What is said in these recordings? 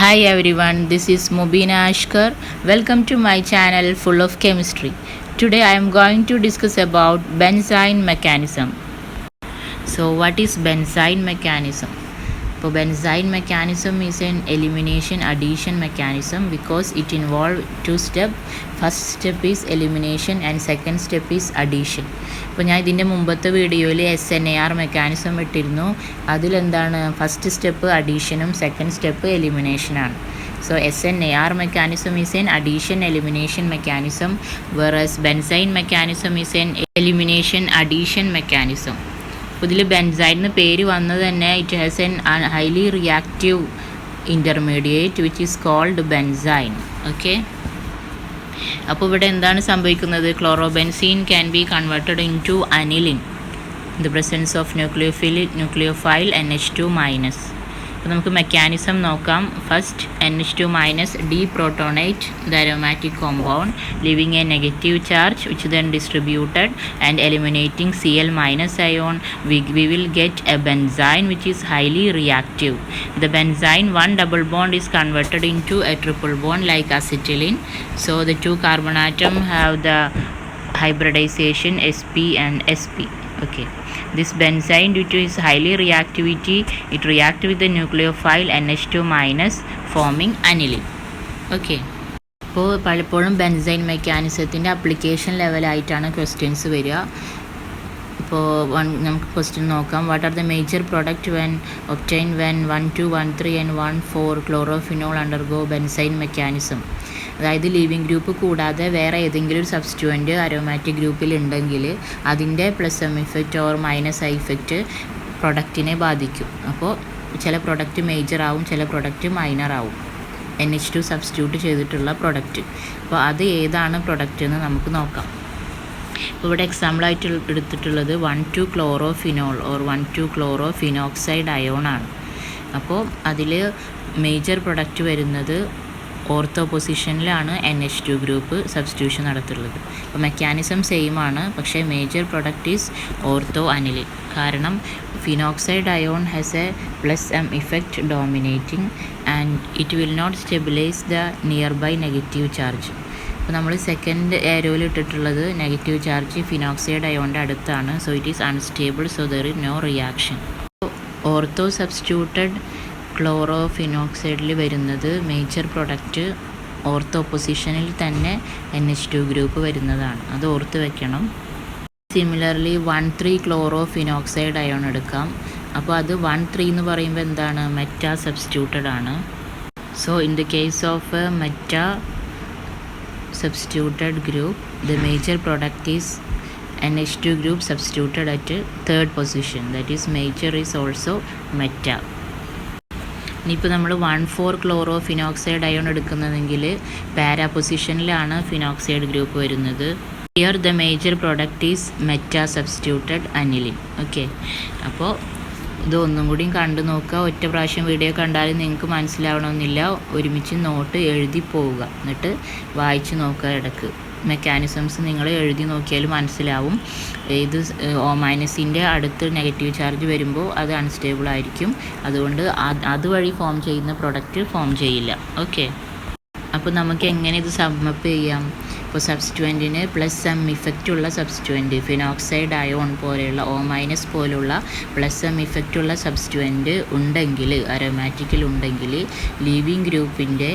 Hi everyone, this is Mubina Ashkar. Welcome to my channel full of chemistry. Today I am going to discuss about benzene mechanism. So what is benzene mechanism? So benzene mechanism is an elimination addition mechanism because it involves two steps. First step is elimination and second step is addition. അപ്പോൾ ഞാൻ ഇതിൻ്റെ മുമ്പത്തെ വീഡിയോയിൽ SNAR mechanism ഇട്ടിരുന്നു. അതിലെന്താണ് first step അഡീഷനും second step എലിമിനേഷനാണ്. So SNAR mechanism is an addition elimination mechanism, whereas benzene mechanism is an elimination addition mechanism. അപ്പോൾ ഇതിൽ ബെൻസൈൻ എന്ന് പേര് വന്നത് തന്നെ it has an highly reactive intermediate which is called benzyne. Okay, അപ്പോൾ ഇവിടെ എന്താണ് സംഭവിക്കുന്നത്? Chlorobenzene can be converted into aniline in the presence of nucleophile NH2-. അപ്പോൾ നമുക്ക് മെക്കാനിസം നോക്കാം. First NH2- deprotonate the aromatic compound, leaving a negative charge which then distributed and eliminating Cl- ion. We will get a benzene which is highly reactive. The benzene one double bond is converted into a triple bond like acetylene. So the two carbon atom have the hybridization sp and sp. Okay, this benzene due to its highly reactivity, it react with the nucleophile NH2- forming aniline. Okay, അപ്പോൾ പലപ്പോഴും benzyne മെക്കാനിസത്തിൻ്റെ application ലെവലായിട്ടാണ് questions വരിക. ഇപ്പോൾ നമുക്ക് question നോക്കാം. What are the major product when obtain when 1,2,1,3 and 1,4 chlorophenol undergo benzyne mechanism? അതായത് leaving group കൂടാതെ വേറെ ഏതെങ്കിലും ഒരു സബ്സ്റ്റുവൻറ്റ് അരോമാറ്റിക് ഗ്രൂപ്പിൽ ഉണ്ടെങ്കിൽ അതിൻ്റെ plus M effect or minus I effect പ്രൊഡക്റ്റിനെ ബാധിക്കും. അപ്പോൾ ചില പ്രൊഡക്റ്റ് മേജർ ആവും, ചില പ്രൊഡക്റ്റ് മൈനർ ആവും. NH2 സബ്സ്റ്റിറ്റ്യൂട്ട് ചെയ്തിട്ടുള്ള പ്രൊഡക്റ്റ്. അപ്പോൾ അത് ഏതാണ് പ്രൊഡക്റ്റ് എന്ന് നമുക്ക് നോക്കാം. ഇപ്പോൾ ഇവിടെ എക്സാമ്പിളായിട്ട് എടുത്തിട്ടുള്ളത് 1,2 ക്ലോറോഫിനോൾ ഓർ 1,2 ക്ലോറോഫിനോക്സൈഡ് അയോണാണ്. അപ്പോൾ അതിൽ മേജർ പ്രൊഡക്റ്റ് വരുന്നത് ഓർത്തോ പൊസിഷനിലാണ് NH2 ഗ്രൂപ്പ് സബ്സ്റ്റിറ്റ്യൂഷൻ നടത്തുള്ളത്. അപ്പോൾ മെക്കാനിസം സെയിം ആണ്, പക്ഷേ major product is ortho aniline. കാരണം phenoxide ion has a plus M effect dominating and it will not stabilise the nearby negative charge. അപ്പോൾ നമ്മൾ second ഏരോയിൽ ഇട്ടിട്ടുള്ളത് നെഗറ്റീവ് ചാർജ് ഫിനോക്സൈഡ് അയോണിൻ്റെ അടുത്താണ്. So it is unstable, so there is no reaction. Ortho substituted ക്ലോറോഫിനോക്സൈഡിൽ വരുന്നത് major product ortho പൊസിഷനിൽ തന്നെ NH2 group വരുന്നതാണ്. അത് ഓർത്ത് വെക്കണം. സിമിലർലി 1,3 ക്ലോറോഫിനോക്സൈഡ് അയോൺ എടുക്കാം. അപ്പോൾ അത് 1,3 എന്ന് പറയുമ്പോൾ എന്താണ്? മെറ്റാ സബ്സ്റ്റിറ്റ്യൂട്ടഡ് ആണ്. So in the case of meta substituted group the major product is NH2 group substituted at third position, that is major is also meta. ഇനിയിപ്പോൾ നമ്മൾ 1,4 ക്ലോറോഫിനോക്സൈഡ് അയോൺ എടുക്കുന്നതെങ്കിൽ പാരാ പൊസിഷനിലാണ് ഫിനോക്സൈഡ് ഗ്രൂപ്പ് വരുന്നത്. Here the major product is meta substituted aniline. Okay, അപ്പോൾ ഇത് ഒന്നും കൂടിയും കണ്ടു നോക്കുക. ഒറ്റ പ്രാവശ്യം വീഡിയോ കണ്ടാലും നിങ്ങൾക്ക് മനസ്സിലാവണമെന്നില്ല. ഒരുമിച്ച് നോട്ട് എഴുതി പോവുക, എന്നിട്ട് വായിച്ച് നോക്കുക. ഇടയ്ക്ക് മെക്കാനിസംസ് നിങ്ങൾ എഴുതി നോക്കിയാൽ മനസ്സിലാവും. ഇത് O- അടുത്ത് നെഗറ്റീവ് ചാർജ് വരുമ്പോൾ അത് അൺസ്റ്റേബിൾ ആയിരിക്കും. അതുകൊണ്ട് അതുവഴി ഫോം ചെയ്യുന്ന പ്രൊഡക്റ്റ് ഫോം ചെയ്യില്ല. ഓക്കെ, അപ്പോൾ നമുക്ക് എങ്ങനെ ഇത് സമ്മപ്പ് ചെയ്യാം? ഇപ്പോൾ സബ്സ്റ്റുവൻറ്റിന് പ്ലസ് എം ഇഫക്റ്റ് ഉള്ള സബ്സ്റ്റുവൻറ്റ് ഫിനോക്സൈഡ് അയോൺ പോലെയുള്ള O- പോലുള്ള പ്ലസ് എം ഇഫക്റ്റ് ഉള്ള സബ്സ്റ്റുവൻറ്റ് ഉണ്ടെങ്കിൽ, അരോമാറ്റിക്കിൽ ഉണ്ടെങ്കിൽ, ലീവിങ് ഗ്രൂപ്പിൻ്റെ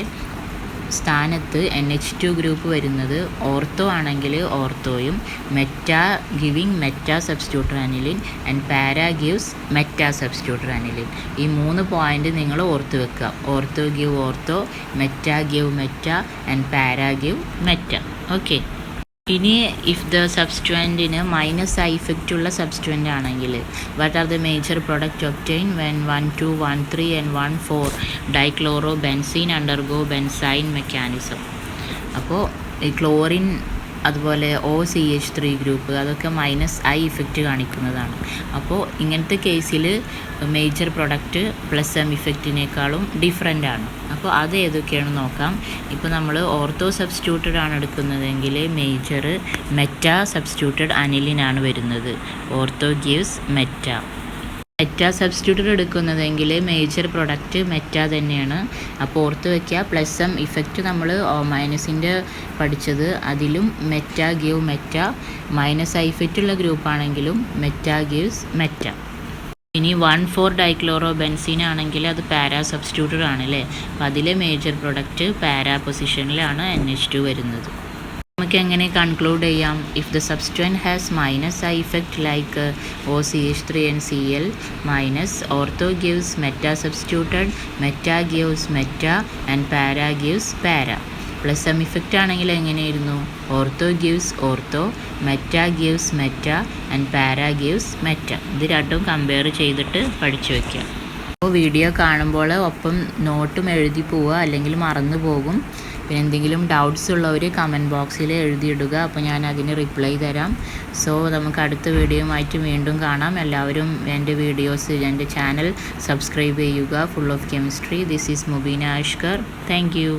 സ്ഥാനത്ത് NH2 ഗ്രൂപ്പ് വരുന്നത് ഓർത്തോ ആണെങ്കിൽ ഓർത്തോയും, meta giving meta substituted aniline and para gives meta substituted aniline. ഈ 3 പോയിൻ്റ് നിങ്ങൾ ഓർത്ത് വെക്കുക. Ortho give ortho, meta give meta and para give meta. Okay, ഇനി ഇഫ് ദ സബ്സ്റ്റുവൻറ്റിന് മൈനസ് ഐ ഇഫക്റ്റ് ഉള്ള സബ്സ്റ്റുവൻ്റ് ആണെങ്കിൽ what are the major product obtain when 1,2,1,3 and 1,4 dichlorobenzene undergo benzyne mechanism? അപ്പോൾ ഈ ക്ലോറിൻ അതുപോലെ OCH3 ഗ്രൂപ്പ് അതൊക്കെ minus I effect കാണിക്കുന്നതാണ്. അപ്പോൾ ഇങ്ങനത്തെ കേസിൽ മേജർ പ്രൊഡക്റ്റ് പ്ലസ് എം ഇഫക്റ്റിനേക്കാളും ഡിഫറെൻ്റ് ആണ്. അപ്പോൾ അത് ഏതൊക്കെയാണ് നോക്കാം. ഇപ്പോൾ നമ്മൾ ഓർത്തോ സബ്സ്റ്റിറ്റ്യൂട്ടഡ് ആണ് എടുക്കുന്നതെങ്കിൽ മേജർ മെറ്റാ സബ്സ്റ്റിറ്റ്യൂട്ടഡ് അനിലിനാണ് വരുന്നത്. Ortho gives meta. മെറ്റ സബ്സ്റ്റിറ്റ്യൂട്ടർ എടുക്കുന്നതെങ്കിൽ മേജർ പ്രൊഡക്റ്റ് മെറ്റ തന്നെയാണ്. അപ്പോൾ ഓർത്ത് വയ്ക്കുക. പ്ലസ് സം ഇഫക്റ്റ് നമ്മൾ മൈനസിൻ്റെ പഠിച്ചത്, അതിലും മെറ്റ ഗീവ് മെറ്റ. മൈനസ് ഐഫക്റ്റുള്ള ഗ്രൂപ്പാണെങ്കിലും മെറ്റ ഗീവ്സ് മെറ്റ. ഇനി 1,4-ഡൈക്ലോറോ ബെൻസീൻ ആണെങ്കിൽ അത് പാരാ സബ്സ്റ്റിറ്റ്യൂട്ടർ ആണല്ലേ. അപ്പോൾ അതിലെ മേജർ പ്രൊഡക്റ്റ് പാരാ പൊസിഷനിലാണ് NH2 വരുന്നത്. നമുക്ക് എങ്ങനെ കൺക്ലൂഡ് ചെയ്യാം? If the substituent has minus I effect like OCH3NCl minus ortho gives meta substituted, meta gives meta and para gives para. Plus some effect ആണെങ്കിൽ എങ്ങനെയായിരുന്നു? Ortho gives ortho, meta gives meta and para gives meta. ഇത് രണ്ടും compare ചെയ്തിട്ട് പഠിച്ചു വയ്ക്കുക. അപ്പോൾ video കാണുമ്പോൾ ഒപ്പം നോട്ടും എഴുതി പോവുക, അല്ലെങ്കിൽ മറന്നു പോകും. പിന്നെ എന്തെങ്കിലും ഡൗട്ട്സ് ഉള്ളവർ കമൻറ്റ് ബോക്സിൽ എഴുതിയിടുക. അപ്പോൾ ഞാൻ അതിന് റിപ്ലൈ തരാം. സോ നമുക്ക് അടുത്ത വീഡിയോയുമായിട്ട് വീണ്ടും കാണാം. എല്ലാവരും എൻ്റെ ചാനൽ സബ്സ്ക്രൈബ് ചെയ്യുക. Full of chemistry. This is Mubeena Ashkar. Thank you.